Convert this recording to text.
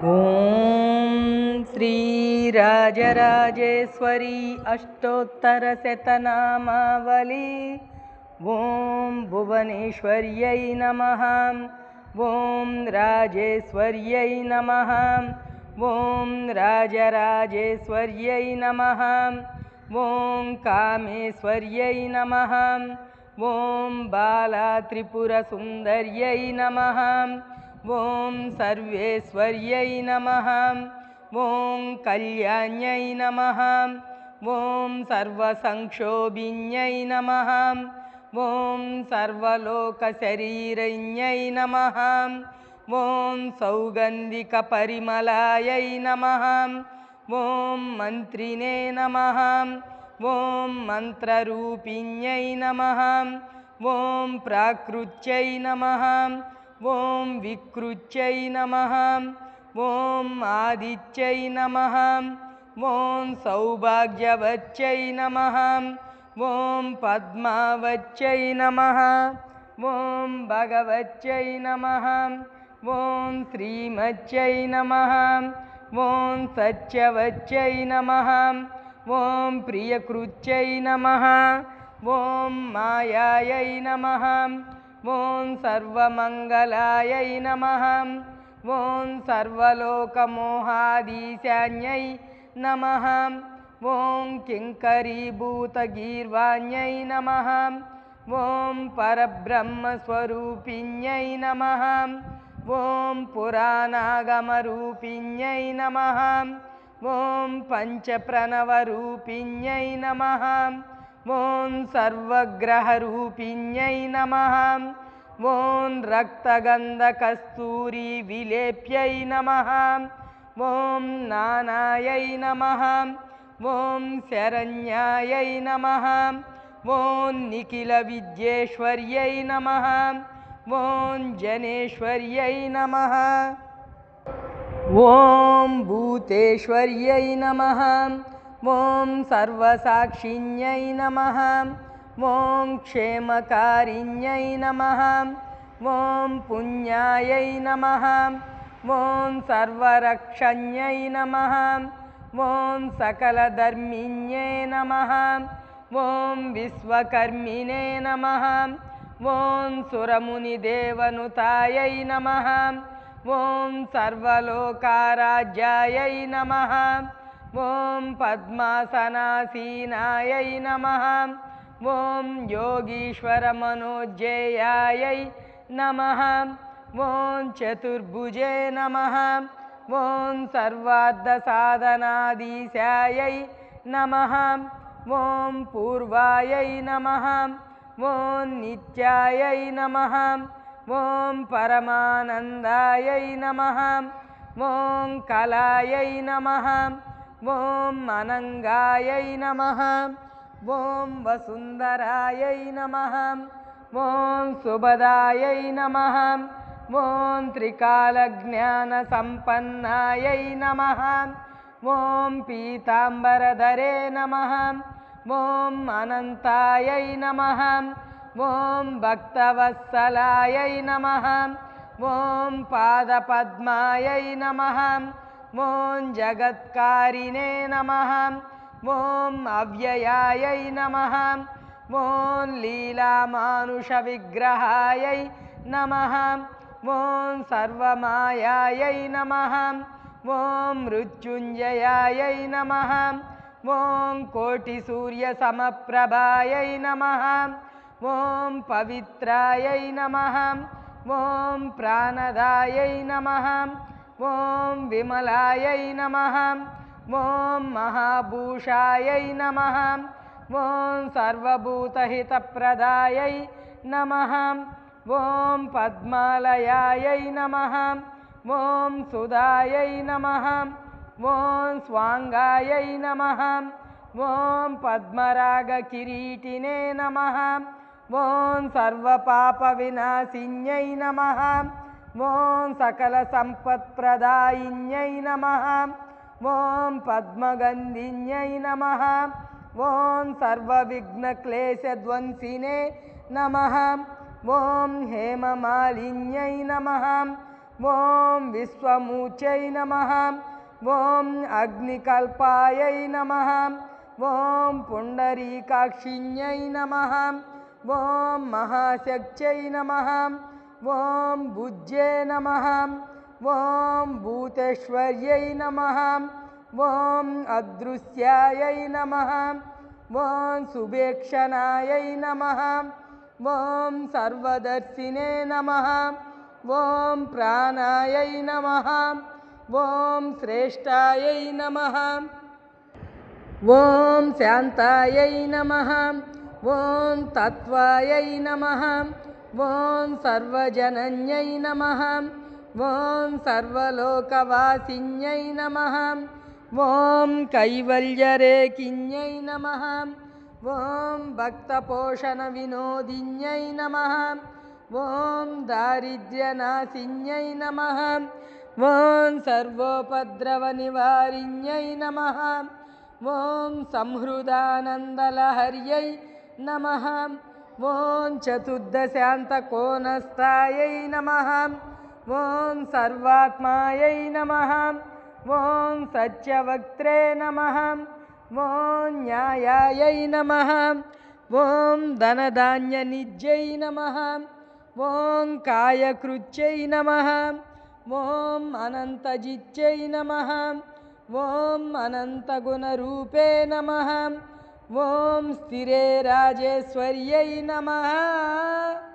ओम श्री राजराजेश्वरी अष्टोत्तरशतनामावली। ओम भुवनेश्वर्यै नमः। ओम राजेश्वर्यै नमः। ओम राजराजेश्वर्यै नमः। ओम कामेश्वर्यै नमः। ओम बालात्रिपुरसुन्दर्यै नमः। ओम सर्वेश्वर्यै नमः। ओम कल्याण्यै नमः। ओम सर्वसंक्षोभिन्यै नमः। ओम सर्वलोकशरीरज्ञै नमः। ओम सौगन्धिकपरिमलायै नमः। ओम मन्त्रिणे नमः। ओम मन्त्ररूपिण्यै नमः। ओम प्राकृत्यै नमः। ओम विकृत्यै नमः। ओम आदित्यै नमः। ओम सौभाग्यवत्यै नमः। ओम पद्मावत्यै नमः। ओम भगवत्यै नमः। ओम श्रीमत्यै नमः। ओम सत्यवत्यै नमः। ओम प्रियकृत्यै नमः। ओम मायायै नमः। ओम सर्वमंगलायै नमः। ओम सर्वलोकमोहाधीशान्यै नमः। ओम किंकरीभूतगीर्वाण्यै नमः। ओम परब्रह्मस्वरूपिण्यै नमः। ओम पुराणागमरूपिण्यै नमः। ओम पंचप्रणवरूपिण्यै नमः। ओम सर्वग्रहरूपिण्यै नमः। ओम रक्तगन्धकस्तूरीविलेप्यै नमः। ओम नानायै नमः। ओम शरण्यायै नमः। ओम निखिलविद्येश्वर्यै नमः। ओम जनेश्वर्यै नमः। ओम भूतेश्वर्यै नमः। ओम सर्वसाक्षिण्यै नमः। ओम क्षेमकारिण्यै नमः। ओम पुण्यायै नमः। ओम सर्वरक्षण्यै नमः। ओम सकलधर्मिण्ये नमः। ओम विश्वकर्मिणे नमः। ओम सुरमुनिदेवनुतायै नमः। ओम सर्वलोकाराध्यायै नमः। ओम पद्मासनासीनायै नमः। ओम योगीश्वरमनोज्ञेयायै नमः। ओम चतुर्भुजे नमः। ओम सर्वार्थसाधनाधीशायै नमः। ओम पूर्वायै नमः। ओम नित्यायै नमः। ओम परमानन्दायै नमः। ओम कलायै नमः। ओम अनंगायै नमः। ओम वसुंधरायै नमः। ओम सुभदायै नमः। ओम त्रिकालज्ञानसम्पन्नायै नमः। ओम पीताम्बरधरे नमः। ओम अनंतायै नमः। ओम भक्तवत्सलायै नमः। ओम पादपद्मायै नमः। ओम जगत्कारिणे नमः। ओम अव्ययायै नमः। ओम लीलामानुषविग्रहायै नमः। ओम सर्वमायायै नमः। ओम मृत्युंजयायै नमः। ओम कोटिसूर्यसमप्रभायै नमः। ओम पवित्रायै नमः। ओम प्राणदायै नमः। ओम विमलायै नमः। ओम महाभूषायै नमः। ओम सर्वभूतहितप्रदायै नमः। ओम पद्मालयायै नमः। ओम सुधायै नमः। ओम स्वांगायै नमः। ओम पद्मरागकिरीटिने नमः। ओम सर्वपापविनाशिन्यै नमः। ओम सकलसम्पत्प्रदायिन्यै नमः। ओम पद्मगन्धिन्यै नमः। ओम सर्वविघ्नक्लेशध्वंसिने नमः। ओम हेममालिन्यै नमः। ॐ विश्वमूर्त्यै नमः ॐ अग्निकल्पायै नमः ॐ पुण्डरीकाक्षिण्यै नमः ॐ महाशक्त्यै नमः ॐ भुज्ये नमः ॐ भूतेश्वर्यै नमः ॐ अदृश्यायै नमः ॐ सुभेक्षणायै नमः ॐ सर्वदर्शिने नमः ॐ प्राणायै नमः ॐ श्रेष्ठायै नमः ॐ शान्तायै नमः ॐ तत्त्वायै नमः ॐ सर्वजनन्यै नमः ॐ सर्वलोकवासिन्यै नमः ॐ कैवल्यरेकिन्यै नमः ॐ भक्तपोषणविनोदिन्यै नमः ॐ दारिद्र्यनाशिन्यै नमः ॐ सर्वोपद्रवनिवारिण्यै नमः ॐ संहृदानन्दलहर्यै नमः ॐ चतुर्दशान्तकोनस्थायै नमः ॐ सर्वात्मायै नमः ॐ सत्यवक्त्रे नमः ॐ न्यायायै नमः ॐ धनधान्यनिध्यै नमः ॐ कायकृत्यै नमः ॐ अनन्तजित्यै नमः ॐ अनन्तगुणरूपे नमः ॐ स्थिरे राजेश्वर्यै नमः।